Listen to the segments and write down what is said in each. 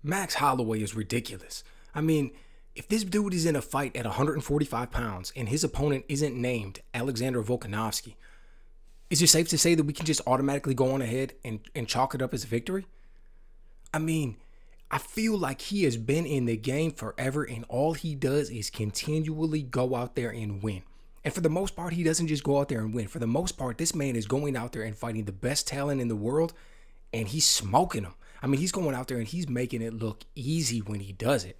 Max Holloway is ridiculous. I mean, if this dude is in a fight at 145 pounds and his opponent isn't named Alexander Volkanovski, is it safe to say that we can just automatically go on ahead and chalk it up as a victory? I mean, I feel like he has been in the game forever and all he does is continually go out there and win. And for the most part, he doesn't just go out there and win. For the most part, this man is going out there and fighting the best talent in the world and he's smoking them. I mean, he's going out there and he's making it look easy when he does it.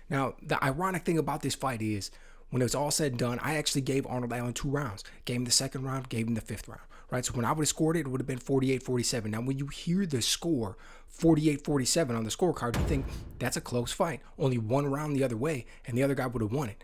Now, the ironic thing about this fight is when it's all said and done, I actually gave Arnold Allen 2 rounds. Gave him the second round, gave him the fifth round, right? So when I would have scored it, it would have been 48-47. Now, when you hear the score, 48-47 on the scorecard, you think that's a close fight. Only 1 round the other way, and the other guy would have won it.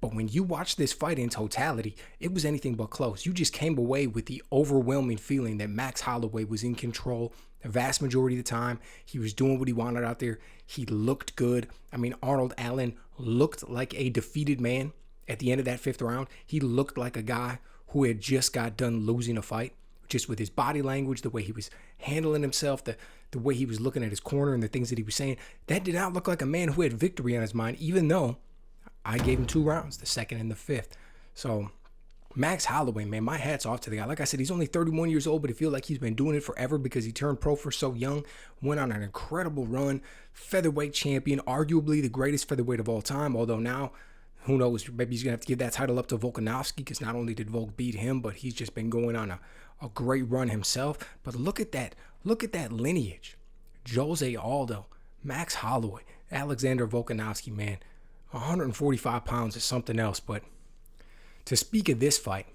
But when you watch this fight in totality, it was anything but close. You just came away with the overwhelming feeling that Max Holloway was in control the vast majority of the time. He was doing what he wanted out there. He looked good. I mean, Arnold Allen looked like a defeated man at the end of that fifth round. He looked like a guy who had just got done losing a fight, just with his body language, the way he was handling himself, the way he was looking at his corner and the things that he was saying. That did not look like a man who had victory on his mind, even though I gave him 2 rounds, the second and the fifth. So Max Holloway, man, my hat's off to the guy. Like I said, he's only 31 years old, but I feel like he's been doing it forever because he turned pro for so young, went on an incredible run, featherweight champion, arguably the greatest featherweight of all time, although now, who knows, maybe he's going to have to give that title up to Volkanovski because not only did Volk beat him, but he's just been going on a great run himself. But look at that lineage. Jose Aldo, Max Holloway, Alexander Volkanovski, man. 145 pounds is something else, but to speak of this fight,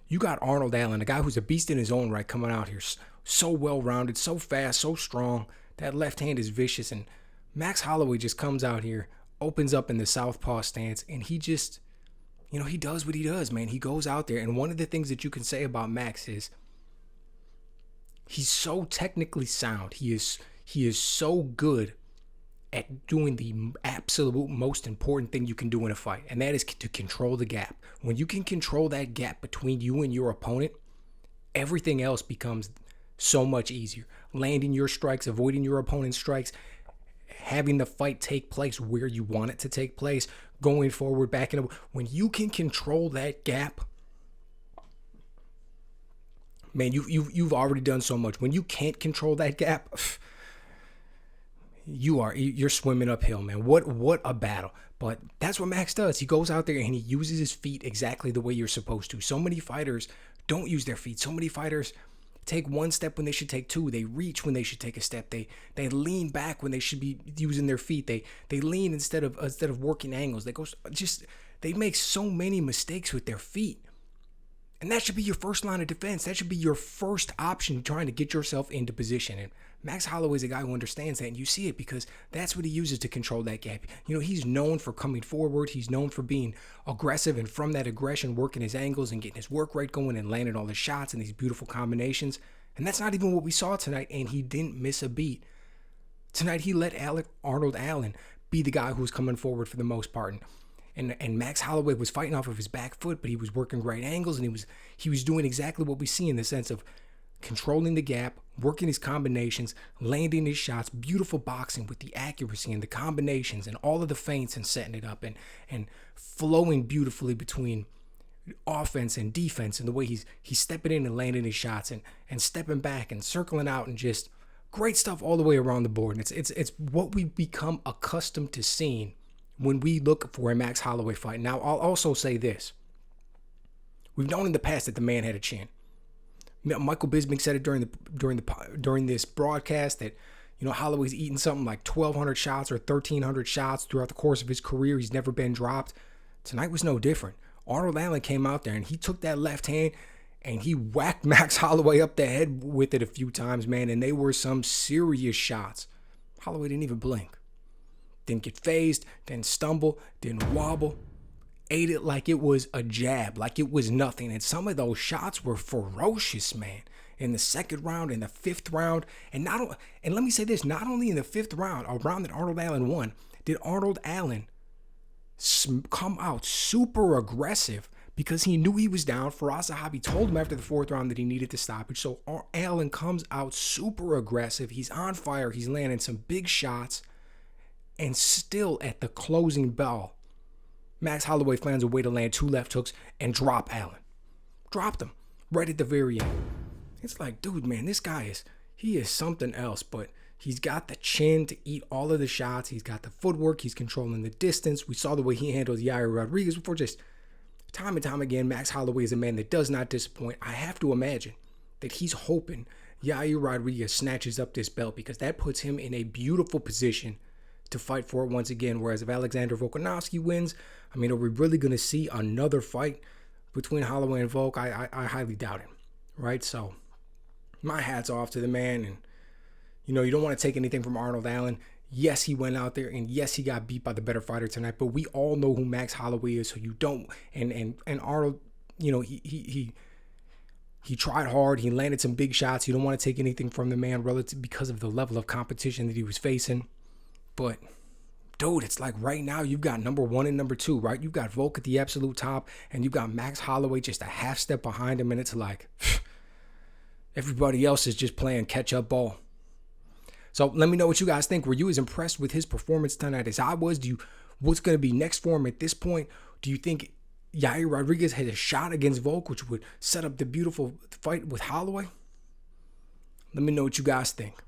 you got Arnold Allen, a guy who's a beast in his own right, coming out here so well-rounded, so fast, so strong. That left hand is vicious, and Max Holloway just comes out here, opens up in the southpaw stance, and he just, he does what he does, man. He goes out there, and one of the things that you can say about Max is he's so technically sound. He is so good at doing the absolute most important thing you can do in a fight, and that is to control the gap. When you can control that gap between you and your opponent, everything else becomes so much easier. Landing your strikes, avoiding your opponent's strikes, having the fight take place where you want it to take place, going forward, backing up. When you can control that gap, man, you've already done so much. When you can't control that gap, you're swimming uphill, man. What a battle. But that's what Max does. He goes out there and he uses his feet exactly the way you're supposed to. So many fighters don't use their feet. So many fighters take one step when they should take two. They reach when they should take a step. They lean back when they should be using their feet. They lean instead of working angles. They make so many mistakes with their feet. And that should be your first line of defense. That should be your first option trying to get yourself into position. And Max Holloway is a guy who understands that, and you see it because that's what he uses to control that gap. He's known for coming forward. He's known for being aggressive, and from that aggression, working his angles and getting his work rate going and landing all the shots and these beautiful combinations. And that's not even what we saw tonight, and he didn't miss a beat. Tonight, he let Arnold Allen be the guy who was coming forward for the most part. And Max Holloway was fighting off of his back foot, but he was working great angles, and he was doing exactly what we see in the sense of controlling the gap, working his combinations, landing his shots, beautiful boxing with the accuracy and the combinations and all of the feints and setting it up and flowing beautifully between offense and defense and the way he's stepping in and landing his shots and stepping back and circling out and just great stuff all the way around the board. And it's what we've become accustomed to seeing when we look for a Max Holloway fight. Now, I'll also say this. We've known in the past that the man had a chin. Michael Bisping said it during this broadcast that Holloway's eaten something like 1,200 shots or 1,300 shots throughout the course of his career. He's never been dropped. Tonight was no different. Arnold Allen came out there and he took that left hand and he whacked Max Holloway up the head with it a few times, man, and they were some serious shots. Holloway didn't even blink. Didn't get phased, didn't stumble, didn't wobble. Ate it like it was a jab, like it was nothing. And some of those shots were ferocious, man. In the second round, in the fifth round. And let me say this, not only in the fifth round, a round that Arnold Allen won, did Arnold Allen come out super aggressive, because he knew he was down. Firas Zahabi told him after the 4th round that he needed the stoppage. So Allen comes out super aggressive. He's on fire. He's landing some big shots. And still at the closing bell, Max Holloway finds a way to land 2 left hooks and drop Allen. Dropped him right at the very end. It's like, dude, man, this guy he is something else, but he's got the chin to eat all of the shots. He's got the footwork. He's controlling the distance. We saw the way he handled Yair Rodriguez before. Just time and time again, Max Holloway is a man that does not disappoint. I have to imagine that he's hoping Yair Rodriguez snatches up this belt, because that puts him in a beautiful position to fight for it once again. Whereas if Alexander Volkanovski wins, I mean, are we really going to see another fight between Holloway and Volk? I highly doubt it, right? So my hat's off to the man. And, you don't want to take anything from Arnold Allen. Yes, he went out there, and yes, he got beat by the better fighter tonight, but we all know who Max Holloway is, so you don't. And Arnold, he tried hard. He landed some big shots. You don't want to take anything from the man relative because of the level of competition that he was facing. But, dude, it's like right now you've got number 1 and number 2, right? You've got Volk at the absolute top, and you've got Max Holloway just a half step behind him, and it's like everybody else is just playing catch-up ball. So let me know what you guys think. Were you as impressed with his performance tonight as I was? What's going to be next for him at this point? Do you think Yair Rodriguez has a shot against Volk, which would set up the beautiful fight with Holloway? Let me know what you guys think.